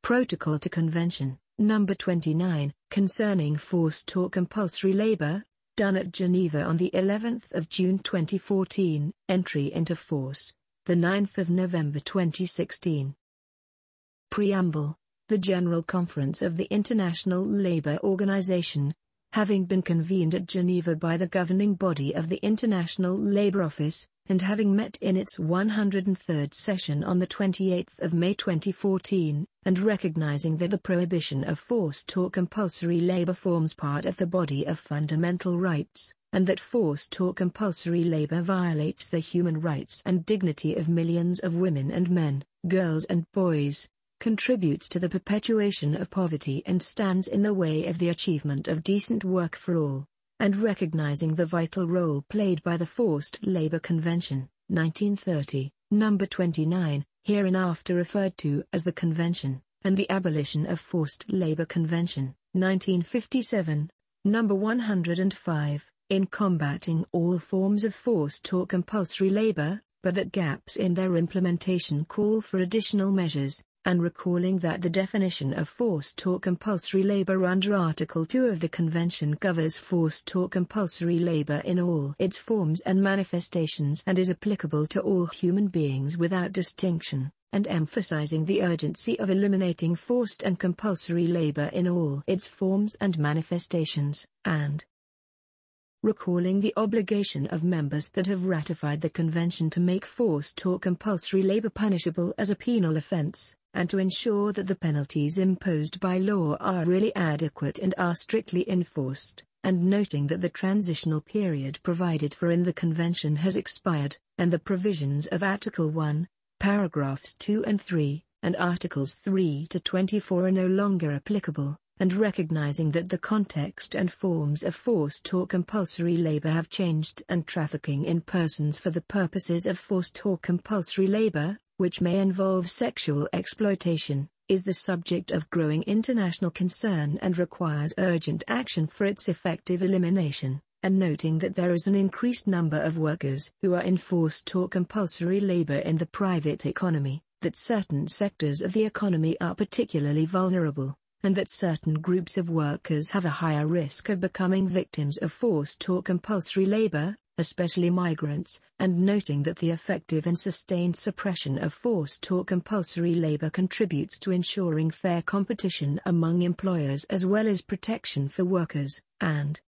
Protocol to Convention, number 29, concerning forced or compulsory labor, done at Geneva on the 11th of June 2014, entry into force, the 9th of November 2016. Preamble. The General Conference of the International Labour Organization, having been convened at Geneva by the governing body of the International Labour Office, and having met in its 103rd session on the 28th of May 2014, and recognizing that the prohibition of forced or compulsory labor forms part of the body of fundamental rights, and that forced or compulsory labor violates the human rights and dignity of millions of women and men, girls and boys, contributes to the perpetuation of poverty and stands in the way of the achievement of decent work for all, and recognizing the vital role played by the Forced Labor Convention, 1930, number 29, hereinafter referred to as the Convention, and the Abolition of Forced Labor Convention, 1957, number 105, in combating all forms of forced or compulsory labor, but that gaps in their implementation call for additional measures, and recalling that the definition of forced or compulsory labor under Article 2 of the Convention covers forced or compulsory labor in all its forms and manifestations and is applicable to all human beings without distinction, and emphasizing the urgency of eliminating forced and compulsory labor in all its forms and manifestations, and recalling the obligation of members that have ratified the Convention to make forced or compulsory labor punishable as a penal offense, and to ensure that the penalties imposed by law are really adequate and are strictly enforced, and noting that the transitional period provided for in the Convention has expired, and the provisions of Article 1, paragraphs 2 and 3, and Articles 3 to 24 are no longer applicable, and recognizing that the context and forms of forced or compulsory labor have changed and trafficking in persons for the purposes of forced or compulsory labor, which may involve sexual exploitation, is the subject of growing international concern and requires urgent action for its effective elimination, and noting that there is an increased number of workers who are in forced or compulsory labor in the private economy, that certain sectors of the economy are particularly vulnerable, and that certain groups of workers have a higher risk of becoming victims of forced or compulsory labor, especially migrants, and noting that the effective and sustained suppression of forced or compulsory labor contributes to ensuring fair competition among employers as well as protection for workers, and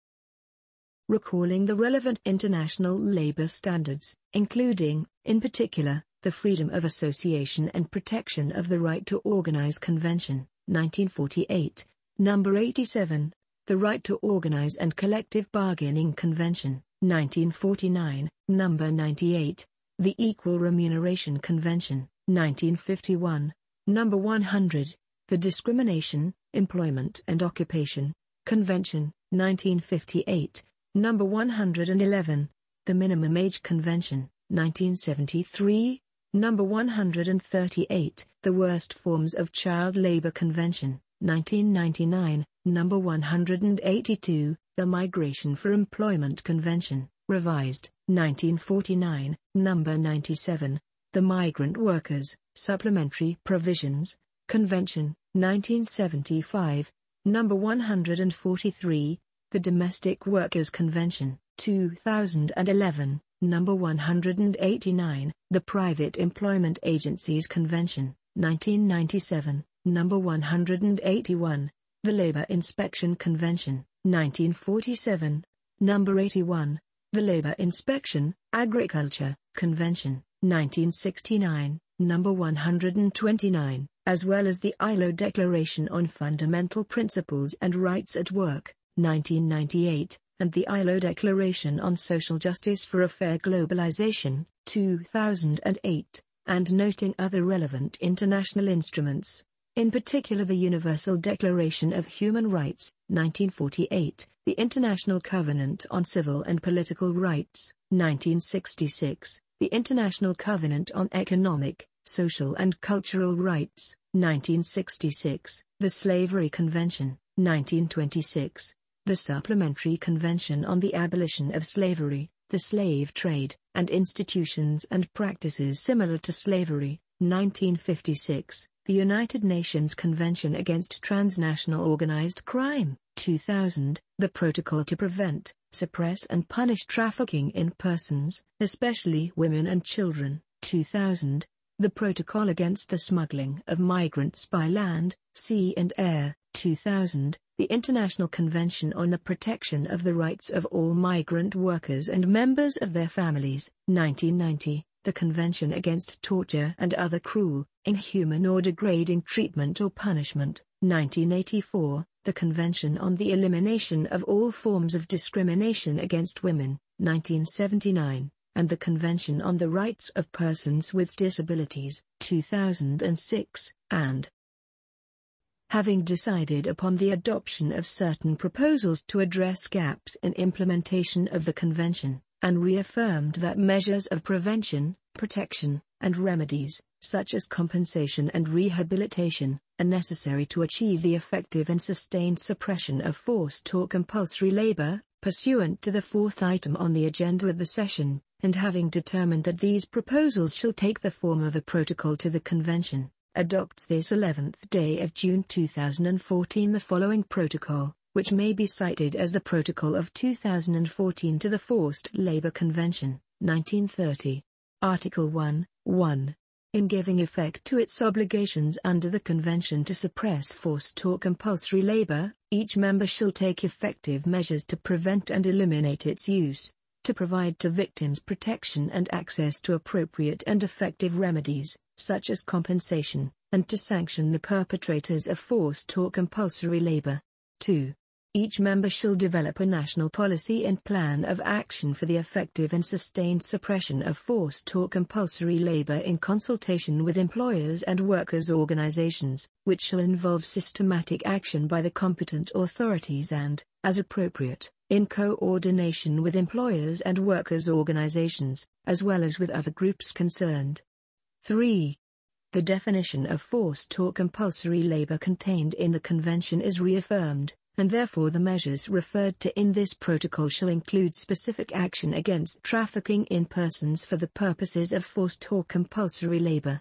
recalling the relevant international labor standards, including, in particular, the Freedom of Association and Protection of the Right to Organize Convention, 1948, number 87, the Right to Organize and Collective Bargaining Convention, 1949, number 98, the Equal Remuneration Convention, 1951, number 100, the Discrimination, Employment and Occupation Convention, 1958, number 111, the Minimum Age Convention, 1973, number 138, the Worst Forms of Child Labor Convention, 1999, number 182, the Migration for Employment Convention, revised, 1949, number 97, the Migrant Workers, Supplementary Provisions, Convention, 1975, number 143, the Domestic Workers Convention, 2011, number 189, the Private Employment Agencies Convention, 1997, number 181, the Labor Inspection Convention, 1947, number 81, the Labor Inspection, Agriculture, Convention, 1969, number 129, as well as the ILO Declaration on Fundamental Principles and Rights at Work, 1998, and the ILO Declaration on Social Justice for a Fair Globalization, 2008, and noting other relevant international instruments, in particular the Universal Declaration of Human Rights, 1948, the International Covenant on Civil and Political Rights, 1966, the International Covenant on Economic, Social and Cultural Rights, 1966, the Slavery Convention, 1926, the Supplementary Convention on the Abolition of Slavery, the Slave Trade, and Institutions and Practices Similar to Slavery, 1956, The United Nations Convention Against Transnational Organized Crime, 2000, the Protocol to Prevent, Suppress and Punish Trafficking in Persons, especially Women and Children, 2000, the Protocol Against the Smuggling of Migrants by Land, Sea and Air, 2000, the International Convention on the Protection of the Rights of All Migrant Workers and Members of Their Families, 1990, the Convention Against Torture and Other Cruel, Inhuman or Degrading Treatment or Punishment, 1984, the Convention on the Elimination of All Forms of Discrimination Against Women, 1979, and the Convention on the Rights of Persons with Disabilities, 2006, and having decided upon the adoption of certain proposals to address gaps in implementation of the Convention, and reaffirmed that measures of prevention, protection, and remedies, such as compensation and rehabilitation, are necessary to achieve the effective and sustained suppression of forced or compulsory labor, pursuant to the fourth item on the agenda of the session, and having determined that these proposals shall take the form of a protocol to the Convention, adopts this 11th day of June 2014 the following protocol, which may be cited as the Protocol of 2014 to the Forced Labor Convention, 1930. Article 1. In giving effect to its obligations under the Convention to suppress forced or compulsory labor, each member shall take effective measures to prevent and eliminate its use, to provide to victims protection and access to appropriate and effective remedies, such as compensation, and to sanction the perpetrators of forced or compulsory labor. 2. Each member shall develop a national policy and plan of action for the effective and sustained suppression of forced or compulsory labor in consultation with employers and workers' organizations, which shall involve systematic action by the competent authorities and, as appropriate, in coordination with employers and workers' organizations, as well as with other groups concerned. 3. The definition of forced or compulsory labor contained in the Convention is reaffirmed, and therefore the measures referred to in this protocol shall include specific action against trafficking in persons for the purposes of forced or compulsory labor.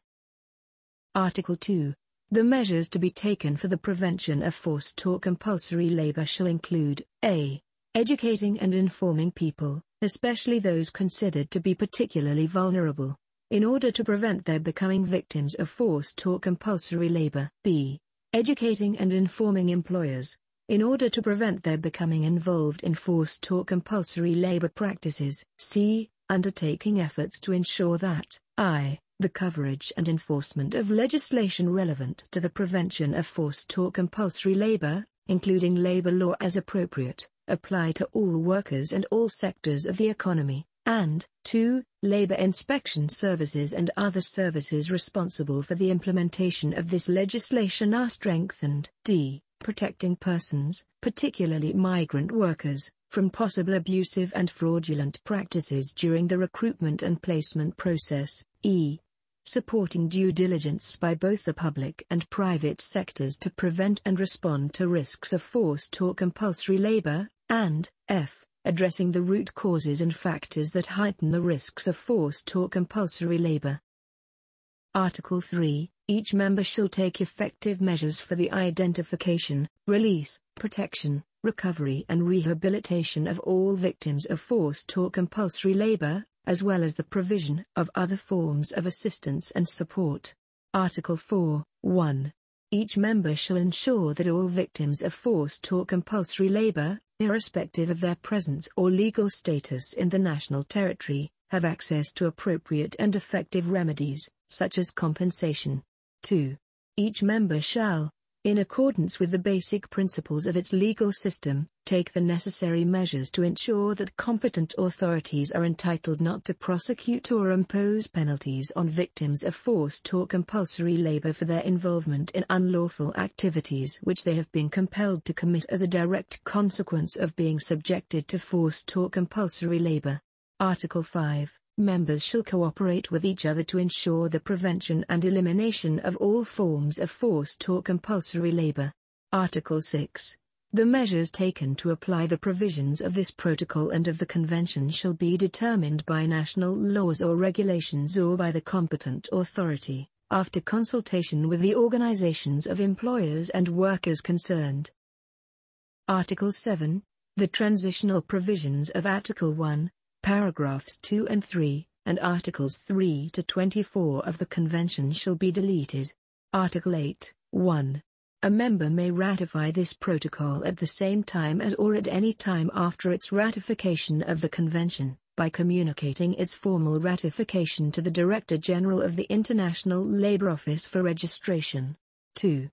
Article 2. The measures to be taken for the prevention of forced or compulsory labor shall include, a. Educating and informing people, especially those considered to be particularly vulnerable, in order to prevent their becoming victims of forced or compulsory labor. B. Educating and informing employers, in order to prevent their becoming involved in forced or compulsory labor practices. C. Undertaking efforts to ensure that, I. The coverage and enforcement of legislation relevant to the prevention of forced or compulsory labor, including labor law as appropriate, apply to all workers and all sectors of the economy, and 2. Labor inspection services and other services responsible for the implementation of this legislation are strengthened. D. Protecting persons, particularly migrant workers, from possible abusive and fraudulent practices during the recruitment and placement process. E. Supporting due diligence by both the public and private sectors to prevent and respond to risks of forced or compulsory labor, and F. Addressing the root causes and factors that heighten the risks of forced or compulsory labor. Article 3. Each member shall take effective measures for the identification, release, protection, recovery and rehabilitation of all victims of forced or compulsory labor, as well as the provision of other forms of assistance and support. Article 4. 1. Each member shall ensure that all victims of forced or compulsory labor, irrespective of their presence or legal status in the national territory, have access to appropriate and effective remedies, such as compensation. 2. Each member shall, in accordance with the basic principles of its legal system, take the necessary measures to ensure that competent authorities are entitled not to prosecute or impose penalties on victims of forced or compulsory labor for their involvement in unlawful activities which they have been compelled to commit as a direct consequence of being subjected to forced or compulsory labor. Article 5. Members shall cooperate with each other to ensure the prevention and elimination of all forms of forced or compulsory labor. Article 6. The measures taken to apply the provisions of this protocol and of the Convention shall be determined by national laws or regulations or by the competent authority, after consultation with the organizations of employers and workers concerned. Article 7. The transitional provisions of Article 1, paragraphs 2 and 3, and Articles 3 to 24 of the Convention shall be deleted. Article 8. 1. A member may ratify this protocol at the same time as or at any time after its ratification of the Convention, by communicating its formal ratification to the Director General of the International Labour Office for registration. 2.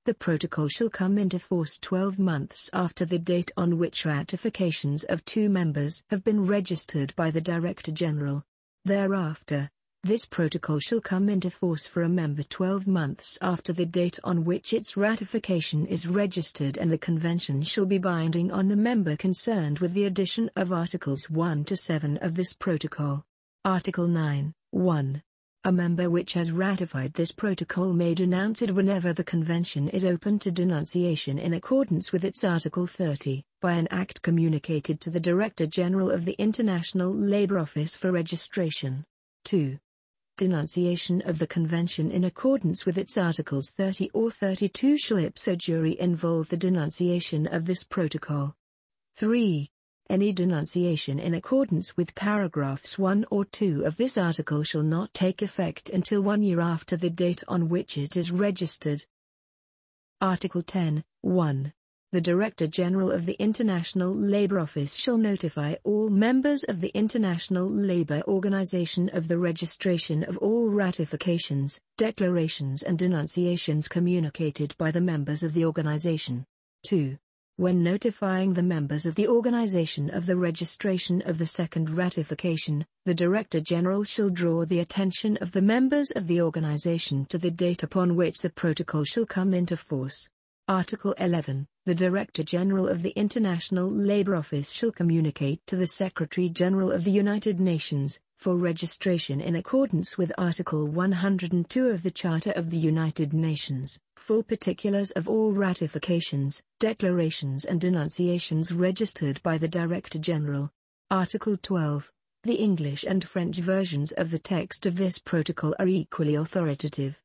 The protocol shall come into force 12 months after the date on which ratifications of two members have been registered by the Director General. Thereafter, this protocol shall come into force for a member 12 months after the date on which its ratification is registered, and the Convention shall be binding on the member concerned with the addition of Articles 1 to 7 of this protocol. Article 9. 1. A member which has ratified this protocol may denounce it whenever the Convention is open to denunciation in accordance with its Article 30, by an act communicated to the Director General of the International Labour Office for registration. 2. Denunciation of the Convention in accordance with its Articles 30 or 32 shall ipso jure involve the denunciation of this protocol. 3. Any denunciation in accordance with paragraphs 1 or 2 of this article shall not take effect until 1 year after the date on which it is registered. Article 10. 1. The Director General of the International Labour Office shall notify all members of the International Labour Organization of the registration of all ratifications, declarations and denunciations communicated by the members of the organization. 2. When notifying the members of the organization of the registration of the second ratification, the Director General shall draw the attention of the members of the organization to the date upon which the protocol shall come into force. Article 11. The Director General of the International Labour Office shall communicate to the Secretary General of the United Nations, for registration in accordance with Article 102 of the Charter of the United Nations, full particulars of all ratifications, declarations and denunciations registered by the Director General. Article 12. The English and French versions of the text of this protocol are equally authoritative.